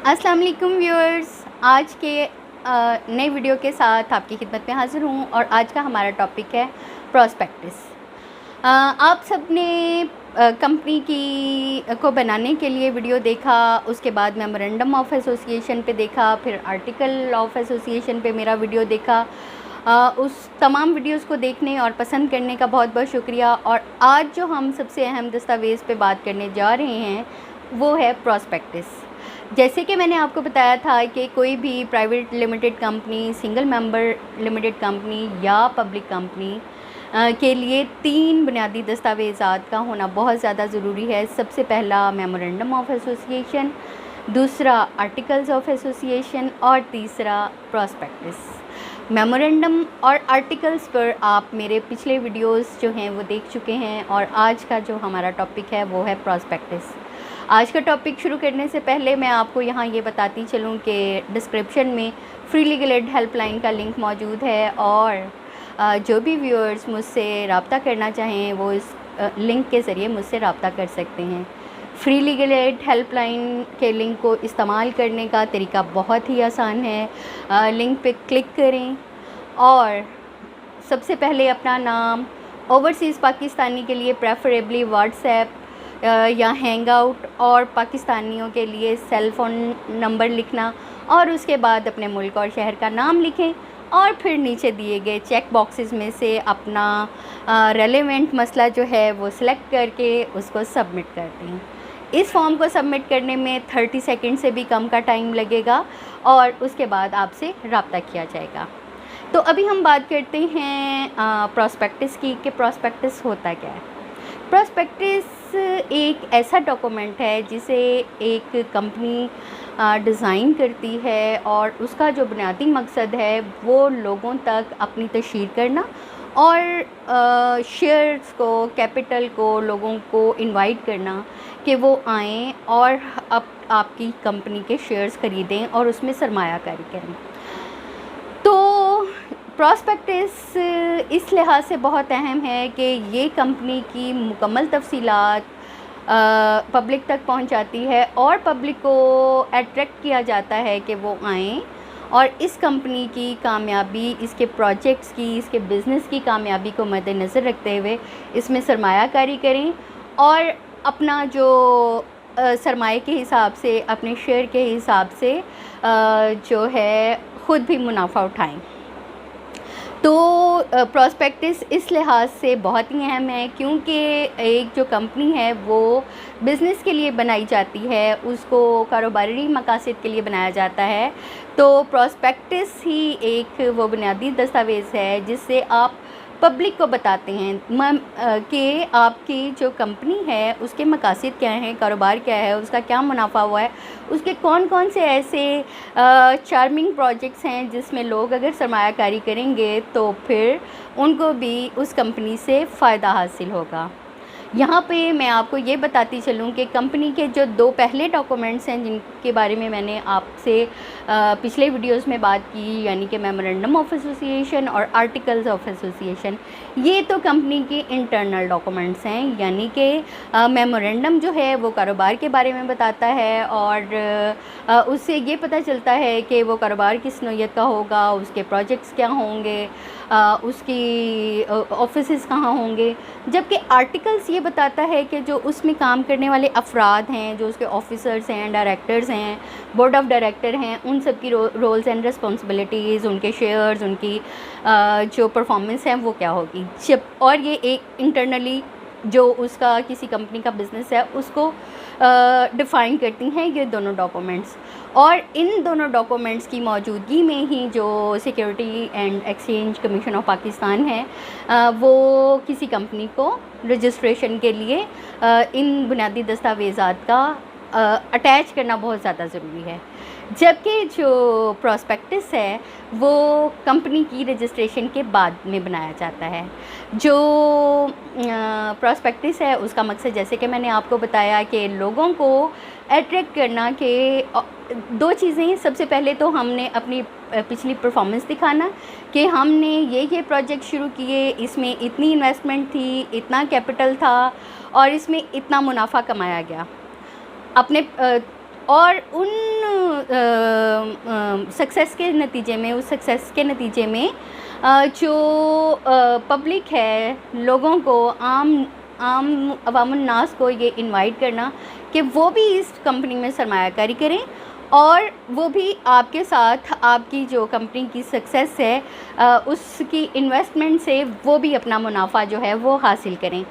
अस्सलाम वालेकुम व्यूअर्स, आज के नए वीडियो के साथ आपकी खिदमत में हाज़िर हूँ और आज का हमारा टॉपिक है प्रॉस्पेक्टस। आप सब ने कंपनी की को बनाने के लिए वीडियो देखा, उसके बाद मेमोरेंडम ऑफ एसोसिएशन पे देखा, फिर आर्टिकल ऑफ एसोसिएशन पे मेरा वीडियो देखा। उस तमाम वीडियोस को देखने और पसंद करने का बहुत बहुत शुक्रिया। और आज जो हम सबसे अहम दस्तावेज़ पे बात करने जा रहे हैं वो है प्रॉस्पेक्टस। जैसे कि मैंने आपको बताया था कि कोई भी private limited company, single member limited company या पब्लिक कंपनी के लिए 3 बुनियादी दस्तावेज़ात का होना बहुत ज़्यादा ज़रूरी है। सबसे पहला मेमोरेंडम ऑफ एसोसिएशन, दूसरा आर्टिकल्स ऑफ एसोसिएशन और तीसरा प्रॉस्पेक्टस। मेमोरेंडम और आर्टिकल्स पर आप मेरे पिछले वीडियोस जो हैं वो देख चुके हैं और आज का जो हमारा टॉपिक है वो है प्रॉस्पेक्टस। आज का टॉपिक शुरू करने से पहले मैं आपको यहाँ ये बताती चलूँ कि डिस्क्रिप्शन में फ्री लीगल एड हेल्पलाइन का लिंक मौजूद है और जो भी व्यूअर्स मुझसे रब्ता करना चाहें वो इस लिंक के ज़रिए मुझसे रब्ता कर सकते हैं। फ्री लीगल एड हेल्पलाइन के लिंक को इस्तेमाल करने का तरीका बहुत ही आसान है। लिंक पे क्लिक करें और सबसे पहले अपना नाम, ओवरसीज़ पाकिस्तानी के लिए प्रेफरेबली व्हाट्सएप या हैंग आउट और पाकिस्तानियों के लिए सेल फ़ोन नंबर लिखना और उसके बाद अपने मुल्क और शहर का नाम लिखें और फिर नीचे दिए गए चेक बॉक्सेस में से अपना रेलेवेंट मसला जो है वो सिलेक्ट करके उसको सबमिट कर दें। इस फॉर्म को सबमिट करने में 30 सेकंड से भी कम का टाइम लगेगा और उसके बाद आपसे रब्ता किया जाएगा। तो अभी हम बात करते हैं प्रॉस्पेक्टस की कि प्रॉस्पेक्टस होता क्या है। प्रॉस्पेक्टस एक ऐसा डॉक्यूमेंट है जिसे एक कंपनी डिज़ाइन करती है और उसका जो बुनियादी मकसद है वो लोगों तक अपनी तशहीर करना और शेयर्स को, कैपिटल को, लोगों को इनवाइट करना कि वो आएँ और आपकी कंपनी के शेयर्स ख़रीदें और उसमें सरमायाकारी करें। तो प्रॉस्पेक्टस इस लिहाज से बहुत अहम है कि ये कंपनी की मुकम्मल तफसीलात पब्लिक तक पहुंचाती है और पब्लिक को अट्रैक्ट किया जाता है कि वो आएँ और इस कंपनी की कामयाबी, इसके प्रोजेक्ट्स की, इसके बिज़नेस की कामयाबी को मद्देनज़र रखते हुए इसमें सरमायाकारी करें और अपना जो सरमाए के हिसाब से, अपने शेयर के हिसाब से जो है ख़ुद भी मुनाफा उठाएं। तो प्रॉस्पेक्टस इस लिहाज से बहुत ही अहम है क्योंकि एक जो कंपनी है वो बिज़नेस के लिए बनाई जाती है, उसको कारोबारी मकासद के लिए बनाया जाता है। तो प्रॉस्पेक्टस ही एक वो बुनियादी दस्तावेज़ है जिससे आप पब्लिक को बताते हैं कि आपकी जो कंपनी है उसके मकासद क्या हैं, कारोबार क्या है, उसका क्या मुनाफा हुआ है, उसके कौन कौन से ऐसे चार्मिंग प्रोजेक्ट्स हैं जिसमें लोग अगर सरमायाकारी करेंगे तो फिर उनको भी उस कंपनी से फ़ायदा हासिल होगा। यहाँ पे मैं आपको ये बताती चलूँ कि कंपनी के जो 2 पहले डॉक्यूमेंट्स हैं जिनके बारे में मैंने आपसे पिछले वीडियोस में बात की, यानी कि मेमोरेंडम ऑफ एसोसिएशन और आर्टिकल्स ऑफ एसोसिएशन, ये तो कंपनी के इंटरनल डॉक्यूमेंट्स हैं। यानी कि मेमोरेंडम जो है वो कारोबार के बारे में बताता है और उससे ये पता चलता है कि वो कारोबार किस नौइयत का होगा, उसके प्रोजेक्ट्स क्या होंगे, उसकी ऑफिसेस कहाँ होंगे। जबकि आर्टिकल्स ये बताता है कि जो उसमें काम करने वाले अफराद हैं, जो उसके ऑफिसर्स हैं, डायरेक्टर्स हैं, बोर्ड ऑफ डायरेक्टर हैं, उन सब की रोल्स एंड रिस्पॉन्सिबिलिटीज़, उनके शेयर्स, उनकी जो परफॉर्मेंस है वो क्या होगी। जब और ये एक इंटरनली जो उसका किसी कंपनी का बिज़नेस है उसको डिफ़ाइन करती हैं ये दोनों डॉक्यूमेंट्स। और इन दोनों डॉक्यूमेंट्स की मौजूदगी में ही जो security and exchange commission of Pakistan है वो किसी कंपनी को रजिस्ट्रेशन के लिए इन बुनियादी दस्तावेज़ात का अटैच करना बहुत ज़्यादा ज़रूरी है। जबकि जो प्रॉस्पेक्टस है वो कंपनी की रजिस्ट्रेशन के बाद में बनाया जाता है। जो प्रॉस्पेक्टस है उसका मकसद, जैसे कि मैंने आपको बताया, कि लोगों को अट्रैक्ट करना कि 2 चीज़ें। सबसे पहले तो हमने अपनी पिछली परफॉर्मेंस दिखाना कि हमने ये प्रोजेक्ट शुरू किए, इसमें इतनी इन्वेस्टमेंट थी, इतना कैपिटल था और इसमें इतना मुनाफा कमाया गया। अपने और उन सक्सेस के नतीजे में, उस सक्सेस के नतीजे में जो पब्लिक है, लोगों को, आम अवामुन्नास को ये इनवाइट करना कि वो भी इस कंपनी में सरमायाकारी करें और वो भी आपके साथ आपकी जो कंपनी की सक्सेस है उसकी इन्वेस्टमेंट से वो भी अपना मुनाफा जो है वो हासिल करें।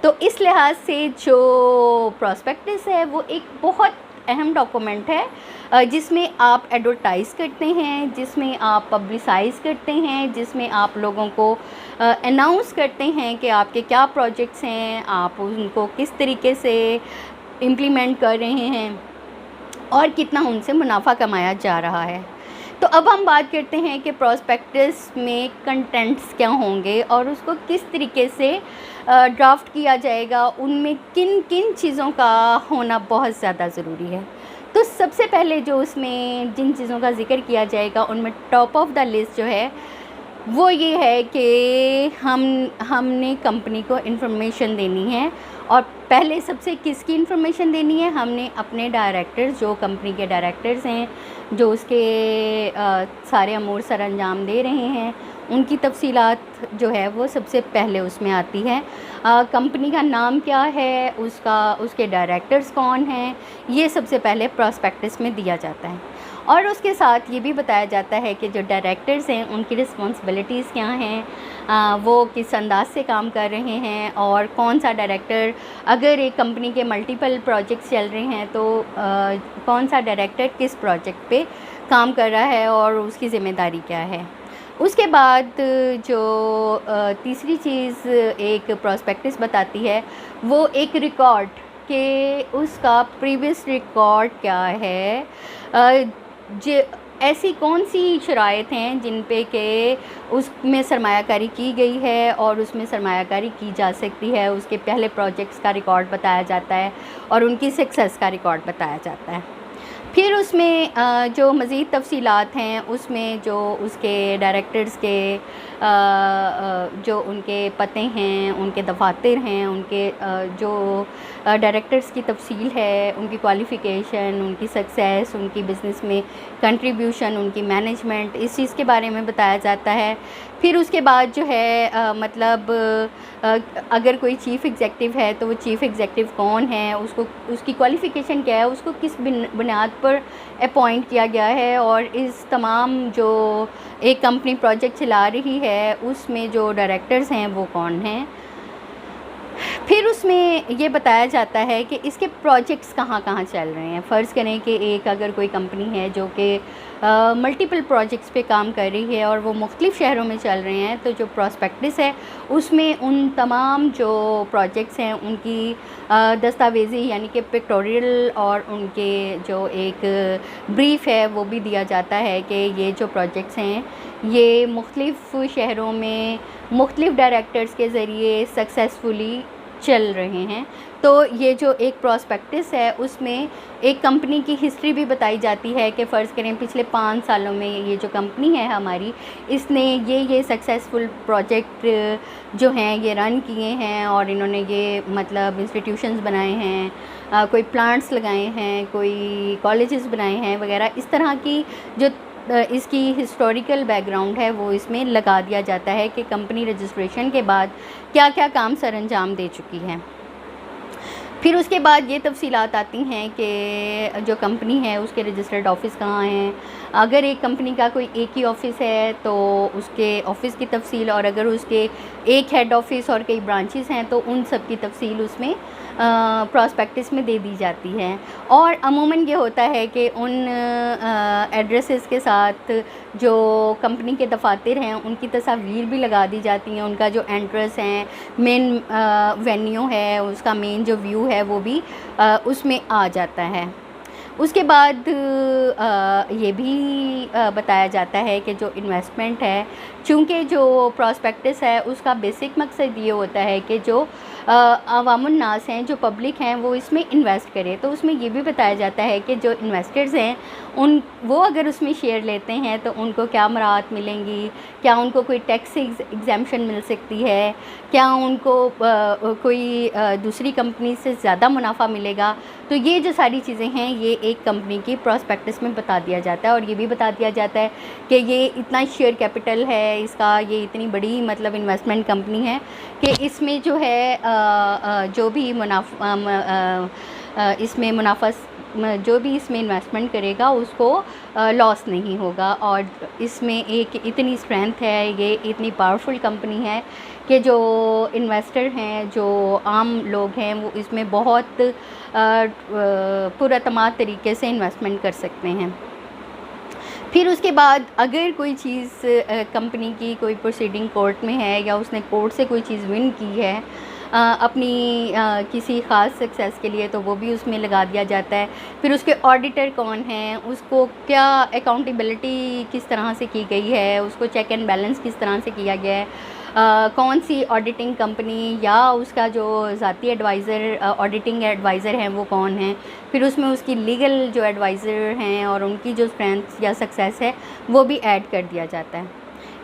तो इस लिहाज से जो प्रॉस्पेक्टस है वो एक बहुत अहम डॉक्यूमेंट है जिसमें आप एडवर्टाइज़ करते हैं, जिसमें आप पब्लिसाइज़ करते हैं, जिसमें आप लोगों को अनाउंस करते हैं कि आपके क्या प्रोजेक्ट्स हैं, आप उनको किस तरीके से इम्प्लीमेंट कर रहे हैं और कितना उनसे मुनाफा कमाया जा रहा है। तो अब हम बात करते हैं कि प्रॉस्पेक्टस में कंटेंट्स क्या होंगे और उसको किस तरीके से ड्राफ्ट किया जाएगा, उनमें किन किन चीज़ों का होना बहुत ज़्यादा ज़रूरी है। तो सबसे पहले जो उसमें जिन चीज़ों का ज़िक्र किया जाएगा उनमें टॉप ऑफ द लिस्ट जो है वो ये है कि हमने कंपनी को इन्फॉर्मेशन देनी है। और पहले सबसे किसकी इन्फॉर्मेशन देनी है? हमने अपने डायरेक्टर्स, जो कंपनी के डायरेक्टर्स हैं, जो उसके सारे अमूर सर अंजाम दे रहे हैं, उनकी तफसीलात जो है वो सबसे पहले उसमें आती है। कंपनी का नाम क्या है, उसके डायरेक्टर्स कौन हैं, ये सबसे पहले प्रॉस्पेक्टस में दिया जाता है। और उसके साथ ये भी बताया जाता है कि जो डायरेक्टर्स हैं उनकी रिस्पॉन्सिबिलिटीज़ क्या हैं, वो किस अंदाज से काम कर रहे हैं और कौन सा डायरेक्टर, अगर एक कंपनी के मल्टीपल प्रोजेक्ट्स चल रहे हैं तो कौन सा डायरेक्टर किस प्रोजेक्ट पे काम कर रहा है और उसकी ज़िम्मेदारी क्या है। उसके बाद जो तीसरी चीज़ एक प्रॉस्पेक्टस बताती है वो एक रिकॉर्ड कि उसका प्रीवियस रिकॉर्ड क्या है, ऐसी कौन सी शराइत हैं जिन पे कि उसमें सरमायाकारी की गई है और उसमें सरमायाकारी की जा सकती है। उसके पहले प्रोजेक्ट्स का रिकॉर्ड बताया जाता है और उनकी सक्सेस का रिकॉर्ड बताया जाता है। फिर उसमें जो मज़ीद तफसीलात हैं उसमें जो उसके डायरेक्टर्स के जो उनके पते हैं, उनके दफातर हैं, उनके जो डायरेक्टर्स की तफसील है, उनकी क्वालिफ़िकेशन, उनकी सक्सेस, उनकी बिज़नेस में कंट्रीब्यूशन, उनकी मैनेजमेंट, इस चीज़ के बारे में बताया जाता है। फिर उसके बाद जो है मतलब अगर कोई चीफ़ एग्जेक्टिव है तो वो चीफ़ एग्जेक्टिव कौन है, उसकी क्वालिफ़िकेशन क्या है, उसको किस बुनियाद पर अपॉइंट किया गया है और इस तमाम जो एक कंपनी प्रोजेक्ट चला रही है उसमें जो डायरेक्टर्स हैं वो कौन हैं। फिर उसमें ये बताया जाता है कि इसके प्रोजेक्ट्स कहाँ कहाँ चल रहे हैं। फ़र्ज़ करें कि एक अगर कोई कंपनी है जो कि मल्टीपल प्रोजेक्ट्स पे काम कर रही है और वो मुख्तलिफ़ शहरों में चल रहे हैं, तो जो प्रॉस्पेक्टस है उसमें उन तमाम जो प्रोजेक्ट्स हैं उनकी दस्तावेज़ी यानी कि पिक्टोरियल और उनके जो एक ब्रीफ़ है वो भी दिया जाता है कि ये जो प्रोजेक्ट्स हैं ये मुख्तलिफ़ शहरों में मुख्तलिफ़ डायरेक्टर्स के ज़रिए सक्सेसफुली चल रहे हैं। तो ये जो एक प्रॉस्पेक्टस है उसमें एक कंपनी की हिस्ट्री भी बताई जाती है कि फ़र्ज़ करें पिछले 5 सालों में ये जो कंपनी है हमारी, इसने ये सक्सेसफुल प्रोजेक्ट जो हैं ये रन किए हैं और इन्होंने ये मतलब इंस्टीट्यूशंस बनाए हैं, कोई प्लांट्स लगाए हैं, कोई कॉलेजेस बनाए हैं वगैरह। इस तरह की जो इसकी हिस्टोरिकल बैकग्राउंड है वो इसमें लगा दिया जाता है कि कंपनी रजिस्ट्रेशन के बाद क्या क्या काम सर अंजाम दे चुकी है। फिर उसके बाद ये तफसीलात आती हैं कि जो कंपनी है उसके रजिस्टर्ड ऑफ़िस कहाँ हैं। अगर एक कंपनी का कोई एक ही ऑफ़िस है तो उसके ऑफ़िस की तफसील, और अगर उसके एक हेड ऑफ़िस और कई ब्रांचेस हैं तो उन सब की तफसील उसमें प्रॉस्पेक्टस में दे दी जाती है। और अमूमन ये होता है कि उन एड्रेसेस के साथ जो कंपनी के दफातर हैं उनकी तस्वीर भी लगा दी जाती हैं, उनका जो एंट्रेंस है, मेन वेन्यू है, उसका मेन जो व्यू है वो भी उसमें आ जाता है। उसके बाद ये भी बताया जाता है कि जो इन्वेस्टमेंट है, चूँकि जो प्रॉस्पेक्टस है उसका बेसिक मकसद ये होता है कि जो عوام الناس ہیں، جو پبلک ہیں، وہ اس میں انویسٹ کرے۔ تو اس میں یہ بھی بتایا جاتا ہے کہ جو انویسٹرز ہیں وہ اگر اس میں شیئر لیتے ہیں تو ان کو کیا مراعات ملیں گی، کیا ان کو کوئی ٹیکس ایگزیمپشن مل سکتی ہے، کیا ان کو کوئی دوسری کمپنی سے زیادہ منافع ملے گا۔ تو یہ جو ساری چیزیں ہیں یہ ایک کمپنی کی پراسپیکٹس میں بتا دیا جاتا ہے، اور یہ بھی بتا دیا جاتا ہے کہ یہ اتنا شیئر کیپٹل ہے اس کا، یہ اتنی بڑی مطلب انویسٹمنٹ کمپنی ہے کہ اس میں جو ہے جو بھی اس میں منافع جو بھی اس میں انویسٹمنٹ کرے گا اس کو لاس نہیں ہوگا، اور اس میں ایک اتنی اسٹرینتھ ہے، یہ اتنی پاورفل کمپنی ہے کہ جو انویسٹر ہیں، جو عام لوگ ہیں، وہ اس میں بہت پراعتماد طریقے سے انویسٹمنٹ کر سکتے ہیں۔ پھر اس کے بعد اگر کوئی چیز کمپنی کی کوئی پروسیڈنگ کورٹ میں ہے یا اس نے کورٹ سے کوئی چیز ون کی ہے اپنی کسی خاص سکسیس کے لیے، تو وہ بھی اس میں لگا دیا جاتا ہے۔ پھر اس کے آڈیٹر کون ہیں، اس کو کیا اکاؤنٹیبلٹی کس طرح سے کی گئی ہے، اس کو چیک اینڈ بیلنس کس طرح سے کیا گیا ہے، کون سی آڈیٹنگ کمپنی یا اس کا جو ذاتی ایڈوائزر آڈیٹنگ ایڈوائزر ہیں وہ کون ہیں، پھر اس میں اس کی لیگل جو ایڈوائزر ہیں اور ان کی جو اسٹرینتھ یا سکسیس ہے وہ بھی ایڈ کر دیا جاتا ہے۔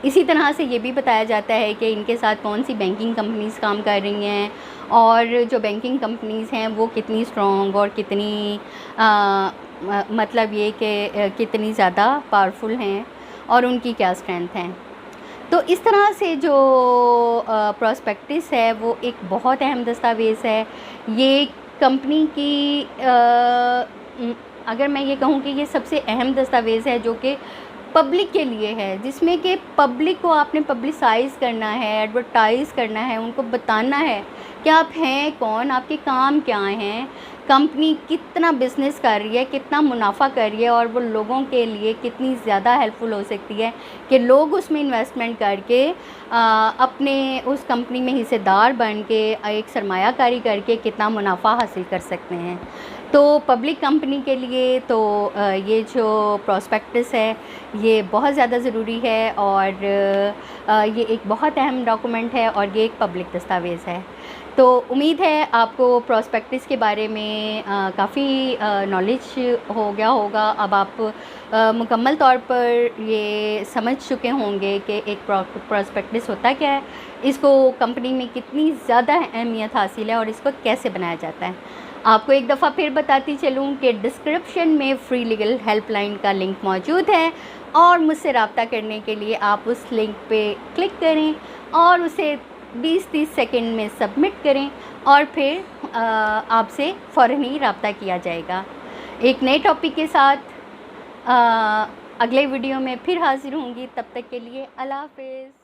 اسی طرح سے یہ بھی بتایا جاتا ہے کہ ان کے ساتھ کون سی بینکنگ کمپنیز کام کر رہی ہیں، اور جو بینکنگ کمپنیز ہیں وہ کتنی اسٹرانگ اور کتنی مطلب یہ کہ کتنی زیادہ پاورفل ہیں اور ان کی کیا اسٹرینتھ ہیں۔ تو اس طرح سے جو پراسپیکٹس ہے وہ ایک بہت اہم دستاویز ہے۔ یہ کمپنی کی اگر میں یہ کہوں کہ یہ سب سے اہم دستاویز ہے جو کہ پبلک کے لیے ہے، جس میں کہ پبلک کو آپ نے پبلسائز کرنا ہے، ایڈورٹائز کرنا ہے، ان کو بتانا ہے کہ آپ ہیں کون، آپ کے کام کیا ہیں، کمپنی کتنا بزنس کر رہی ہے، کتنا منافع کر رہی ہے، اور وہ لوگوں کے لیے کتنی زیادہ ہیلپ فل ہو سکتی ہے کہ لوگ اس میں انویسٹمنٹ کر کے اپنے اس کمپنی میں حصے دار بن کے ایک سرمایہ کاری کر کے کتنا منافع حاصل کر سکتے ہیں۔ تو پبلک کمپنی کے لیے تو یہ جو پراسپیکٹس ہے یہ بہت زیادہ ضروری ہے، اور یہ ایک بہت اہم ڈاکومنٹ ہے اور یہ ایک پبلک دستاویز ہے۔ تو امید ہے آپ کو پراسپیکٹس کے بارے میں کافی نالج ہو گیا ہوگا۔ اب آپ مکمل طور پر یہ سمجھ چکے ہوں گے کہ ایک پراسپیکٹس ہوتا کیا ہے، اس کو کمپنی میں کتنی زیادہ اہمیت حاصل ہے اور اس کو کیسے بنایا جاتا ہے۔ آپ کو ایک دفعہ پھر بتاتی چلوں کہ ڈسکرپشن میں فری لیگل ہیلپ لائن کا لنک موجود ہے، اور مجھ سے رابطہ کرنے کے لیے آپ اس لنک پہ کلک کریں اور اسے 20-30 سیکنڈ میں سبمٹ کریں، اور پھر آپ سے فوراً ہی رابطہ کیا جائے گا۔ ایک نئے ٹاپک کے ساتھ اگلے ویڈیو میں پھر حاضر ہوں گی، تب تک کے لیے اللہ حافظ۔